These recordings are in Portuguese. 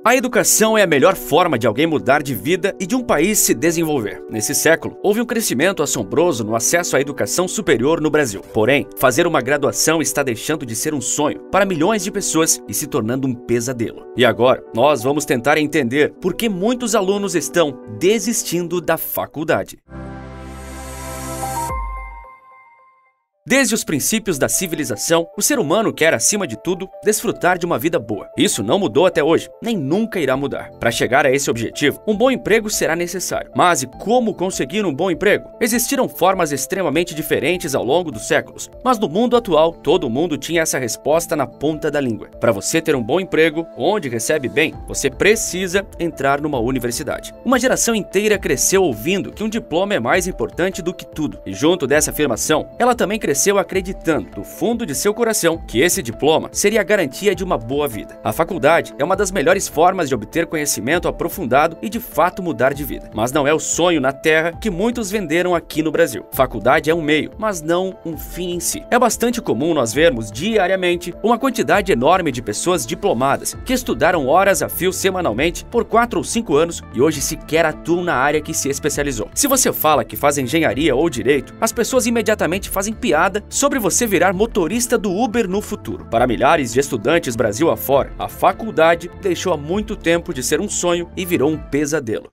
A educação é a melhor forma de alguém mudar de vida e de um país se desenvolver. Nesse século, houve um crescimento assombroso no acesso à educação superior no Brasil. Porém, fazer uma graduação está deixando de ser um sonho para milhões de pessoas e se tornando um pesadelo. E agora, nós vamos tentar entender por que muitos alunos estão desistindo da faculdade. Desde os princípios da civilização, o ser humano quer, acima de tudo, desfrutar de uma vida boa. Isso não mudou até hoje, nem nunca irá mudar. Para chegar a esse objetivo, um bom emprego será necessário. Mas e como conseguir um bom emprego? Existiram formas extremamente diferentes ao longo dos séculos, mas no mundo atual, todo mundo tinha essa resposta na ponta da língua. Para você ter um bom emprego, onde recebe bem, você precisa entrar numa universidade. Uma geração inteira cresceu ouvindo que um diploma é mais importante do que tudo. E junto dessa afirmação, ela também cresceu acreditando, do fundo de seu coração, que esse diploma seria a garantia de uma boa vida. A faculdade é uma das melhores formas de obter conhecimento aprofundado e de fato mudar de vida. Mas não é o sonho na Terra que muitos venderam aqui no Brasil. Faculdade é um meio, mas não um fim em si. É bastante comum nós vermos diariamente uma quantidade enorme de pessoas diplomadas que estudaram horas a fio semanalmente por 4 ou 5 anos e hoje sequer atuam na área que se especializou. Se você fala que faz engenharia ou direito, as pessoas imediatamente fazem piada sobre você virar motorista do Uber no futuro. Para milhares de estudantes Brasil afora, a faculdade deixou há muito tempo de ser um sonho e virou um pesadelo.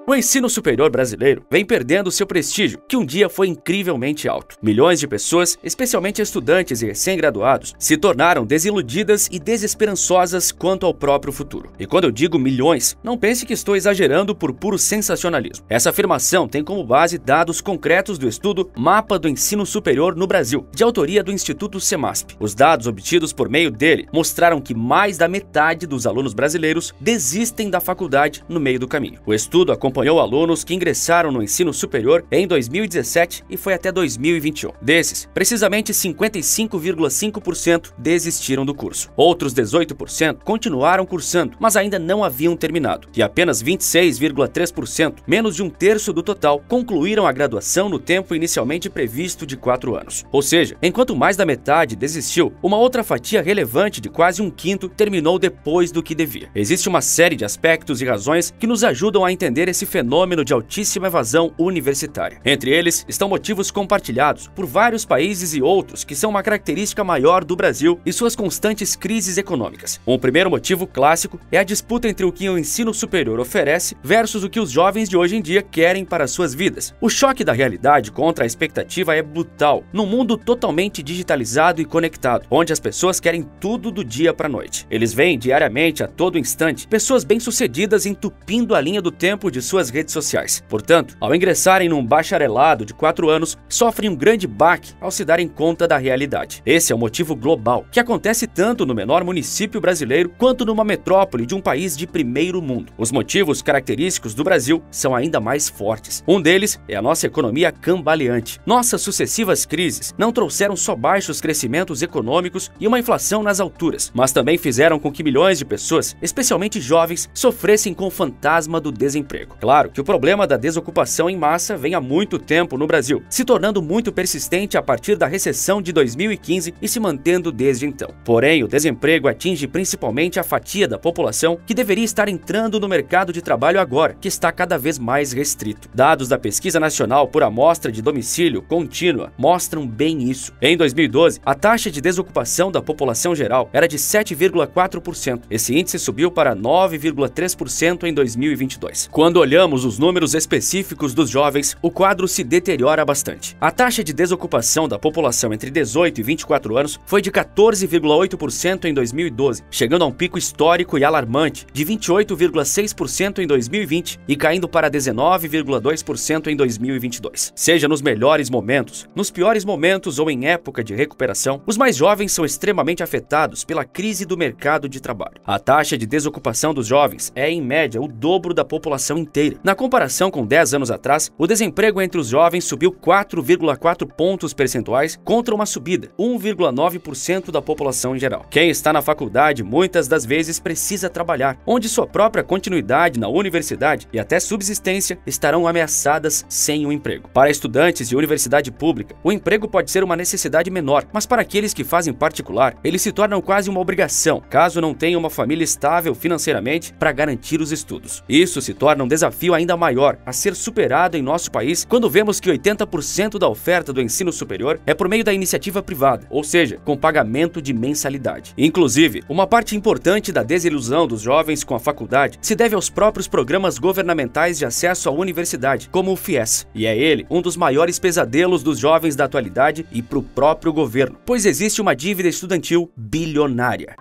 O ensino superior brasileiro vem perdendo seu prestígio, que um dia foi incrivelmente alto. Milhões de pessoas, especialmente estudantes e recém-graduados, se tornaram desiludidas e desesperançosas quanto ao próprio futuro. E quando eu digo milhões, não pense que estou exagerando por puro sensacionalismo. Essa afirmação tem como base dados concretos do estudo Mapa do Ensino Superior no Brasil, de autoria do Instituto Semasp. Os dados obtidos por meio dele mostraram que mais da metade dos alunos brasileiros desistem da faculdade no meio do caminho. O estudo acompanhou alunos que ingressaram no ensino superior em 2017 e foi até 2021. Desses, precisamente 55,5% desistiram do curso. Outros 18% continuaram cursando, mas ainda não haviam terminado. E apenas 26,3%, menos de um terço do total, concluíram a graduação no tempo inicialmente previsto de 4 anos. Ou seja, enquanto mais da metade desistiu, uma outra fatia relevante de quase um quinto terminou depois do que devia. Existe uma série de aspectos e razões que nos ajudam a entender esse fenômeno de altíssima evasão universitária. Entre eles estão motivos compartilhados por vários países e outros que são uma característica maior do Brasil e suas constantes crises econômicas. Um primeiro motivo clássico é a disputa entre o que o ensino superior oferece versus o que os jovens de hoje em dia querem para suas vidas. O choque da realidade contra a expectativa é brutal num mundo totalmente digitalizado e conectado, onde as pessoas querem tudo do dia para a noite. Eles veem diariamente, a todo instante, pessoas bem-sucedidas entupindo a linha do tempo de suas redes sociais. Portanto, ao ingressarem num bacharelado de 4 anos, sofrem um grande baque ao se darem conta da realidade. Esse é o motivo global, que acontece tanto no menor município brasileiro quanto numa metrópole de um país de primeiro mundo. Os motivos característicos do Brasil são ainda mais fortes. Um deles é a nossa economia cambaleante. Nossas sucessivas crises não trouxeram só baixos crescimentos econômicos e uma inflação nas alturas, mas também fizeram com que milhões de pessoas, especialmente jovens, sofressem com o fantasma do desemprego. Claro que o problema da desocupação em massa vem há muito tempo no Brasil, se tornando muito persistente a partir da recessão de 2015 e se mantendo desde então. Porém, o desemprego atinge principalmente a fatia da população que deveria estar entrando no mercado de trabalho agora, que está cada vez mais restrito. Dados da Pesquisa Nacional por Amostra de Domicílio Contínua mostram bem isso. Em 2012, a taxa de desocupação da população geral era de 7,4%. Esse índice subiu para 9,3% em 2022. Quando olhamos os números específicos dos jovens, o quadro se deteriora bastante. A taxa de desocupação da população entre 18 e 24 anos foi de 14,8% em 2012, chegando a um pico histórico e alarmante de 28,6% em 2020 e caindo para 19,2% em 2022. Seja nos melhores momentos, nos piores momentos ou em época de recuperação, os mais jovens são extremamente afetados pela crise do mercado de trabalho. A taxa de desocupação dos jovens é, em média, o dobro da população inteira. brasileira. Na comparação com 10 anos atrás, o desemprego entre os jovens subiu 4,4 pontos percentuais contra uma subida, 1,9% da população em geral. Quem está na faculdade muitas das vezes precisa trabalhar, onde sua própria continuidade na universidade e até subsistência estarão ameaçadas sem um emprego. Para estudantes de universidade pública, o emprego pode ser uma necessidade menor, mas para aqueles que fazem particular, eles se tornam quase uma obrigação, caso não tenham uma família estável financeiramente para garantir os estudos. Isso se torna um desafio ainda maior a ser superado em nosso país quando vemos que 80% da oferta do ensino superior é por meio da iniciativa privada, ou seja, com pagamento de mensalidade. Inclusive, uma parte importante da desilusão dos jovens com a faculdade se deve aos próprios programas governamentais de acesso à universidade, como o FIES, e é ele um dos maiores pesadelos dos jovens da atualidade e para o próprio governo, pois existe uma dívida estudantil bilionária.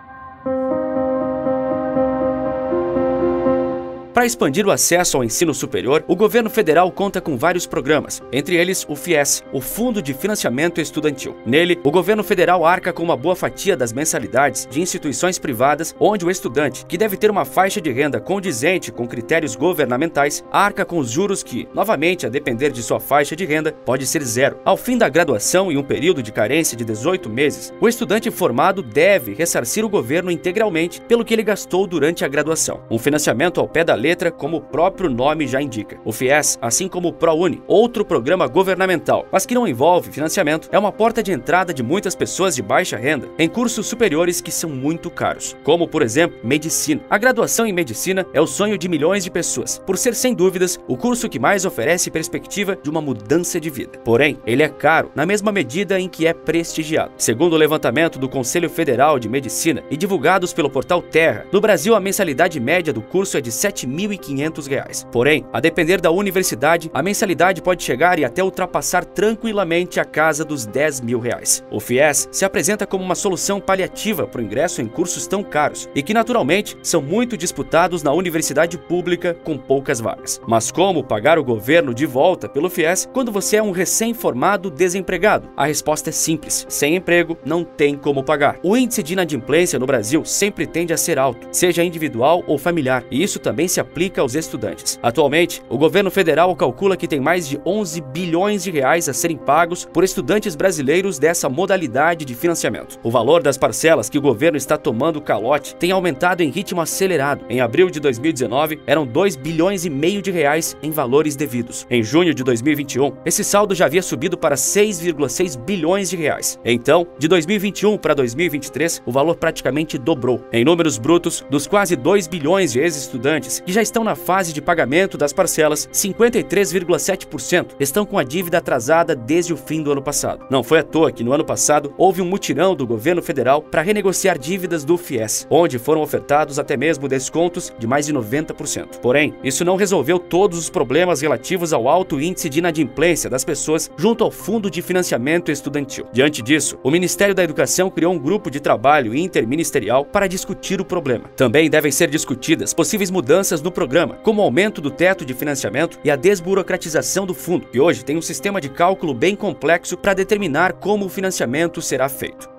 Para expandir o acesso ao ensino superior, o governo federal conta com vários programas, entre eles o FIES, o Fundo de Financiamento Estudantil. Nele, o governo federal arca com uma boa fatia das mensalidades de instituições privadas, onde o estudante, que deve ter uma faixa de renda condizente com critérios governamentais, arca com os juros que, novamente, a depender de sua faixa de renda, pode ser zero. Ao fim da graduação e um período de carência de 18 meses, o estudante formado deve ressarcir o governo integralmente pelo que ele gastou durante a graduação. Um financiamento ao pé da letra, como o próprio nome já indica. O FIES, assim como o ProUni, outro programa governamental, mas que não envolve financiamento, é uma porta de entrada de muitas pessoas de baixa renda em cursos superiores que são muito caros, como, por exemplo, medicina. A graduação em medicina é o sonho de milhões de pessoas, por ser, sem dúvidas, o curso que mais oferece perspectiva de uma mudança de vida. Porém, ele é caro na mesma medida em que é prestigiado. Segundo o levantamento do Conselho Federal de Medicina e divulgados pelo portal Terra, no Brasil a mensalidade média do curso é de R$ 7.500. Porém, a depender da universidade, a mensalidade pode chegar e até ultrapassar tranquilamente a casa dos R$ 10.000. O FIES se apresenta como uma solução paliativa para o ingresso em cursos tão caros e que, naturalmente, são muito disputados na universidade pública com poucas vagas. Mas como pagar o governo de volta pelo FIES quando você é um recém-formado desempregado? A resposta é simples: sem emprego, não tem como pagar. O índice de inadimplência no Brasil sempre tende a ser alto, seja individual ou familiar, e isso também se aplica aos estudantes. Atualmente, o governo federal calcula que tem mais de 11 bilhões de reais a serem pagos por estudantes brasileiros dessa modalidade de financiamento. O valor das parcelas que o governo está tomando calote tem aumentado em ritmo acelerado. Em abril de 2019, eram 2,5 bilhões de reais em valores devidos. Em junho de 2021, esse saldo já havia subido para 6,6 bilhões de reais. Então, de 2021 para 2023, o valor praticamente dobrou. Em números brutos, dos quase 2 bilhões de ex-estudantes que já estão na fase de pagamento das parcelas, 53,7% estão com a dívida atrasada desde o fim do ano passado. Não foi à toa que no ano passado houve um mutirão do governo federal para renegociar dívidas do FIES, onde foram ofertados até mesmo descontos de mais de 90%. Porém, isso não resolveu todos os problemas relativos ao alto índice de inadimplência das pessoas junto ao Fundo de Financiamento Estudantil. Diante disso, o Ministério da Educação criou um grupo de trabalho interministerial para discutir o problema. Também devem ser discutidas possíveis mudanças no programa, como o aumento do teto de financiamento e a desburocratização do fundo, que hoje tem um sistema de cálculo bem complexo para determinar como o financiamento será feito.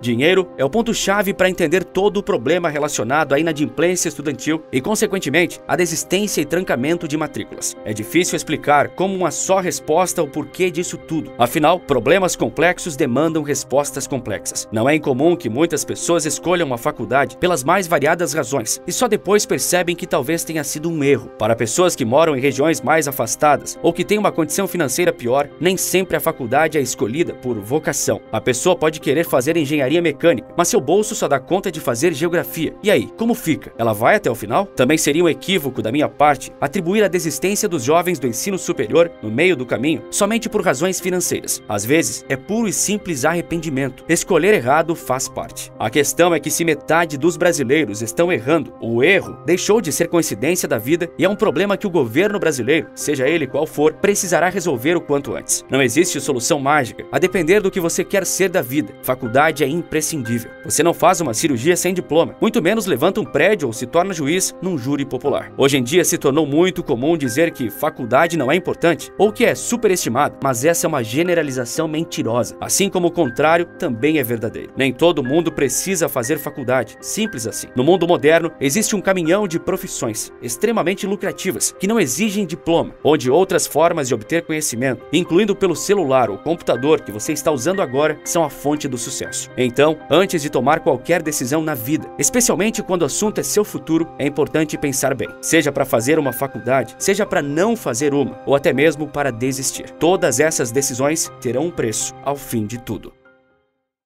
Dinheiro é o ponto-chave para entender todo o problema relacionado à inadimplência estudantil e, consequentemente, à desistência e trancamento de matrículas. É difícil explicar como uma só resposta o porquê disso tudo. Afinal, problemas complexos demandam respostas complexas. Não é incomum que muitas pessoas escolham uma faculdade pelas mais variadas razões e só depois percebem que talvez tenha sido um erro. Para pessoas que moram em regiões mais afastadas ou que têm uma condição financeira pior, nem sempre a faculdade é escolhida por vocação. A pessoa pode querer fazer engenharia mecânica, mas seu bolso só dá conta de fazer geografia. E aí, como fica? Ela vai até o final? Também seria um equívoco da minha parte atribuir a desistência dos jovens do ensino superior no meio do caminho somente por razões financeiras. Às vezes, é puro e simples arrependimento. Escolher errado faz parte. A questão é que se metade dos brasileiros estão errando, o erro deixou de ser coincidência da vida e é um problema que o governo brasileiro, seja ele qual for, precisará resolver o quanto antes. Não existe solução mágica, a depender do que você quer ser da vida. Faculdade é imprescindível. Você não faz uma cirurgia sem diploma, muito menos levanta um prédio ou se torna juiz num júri popular. Hoje em dia se tornou muito comum dizer que faculdade não é importante ou que é superestimado, mas essa é uma generalização mentirosa, assim como o contrário também é verdadeiro. Nem todo mundo precisa fazer faculdade, simples assim. No mundo moderno, existe um caminhão de profissões extremamente lucrativas que não exigem diploma, onde outras formas de obter conhecimento, incluindo pelo celular ou computador que você está usando agora, são a fonte do sucesso. Então, antes de tomar qualquer decisão na vida, especialmente quando o assunto é seu futuro, é importante pensar bem. Seja para fazer uma faculdade, seja para não fazer uma, ou até mesmo para desistir. Todas essas decisões terão um preço ao fim de tudo.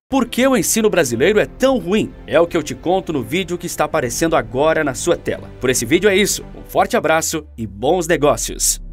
Por que o ensino brasileiro é tão ruim? É o que eu te conto no vídeo que está aparecendo agora na sua tela. Por esse vídeo é isso. Um forte abraço e bons negócios!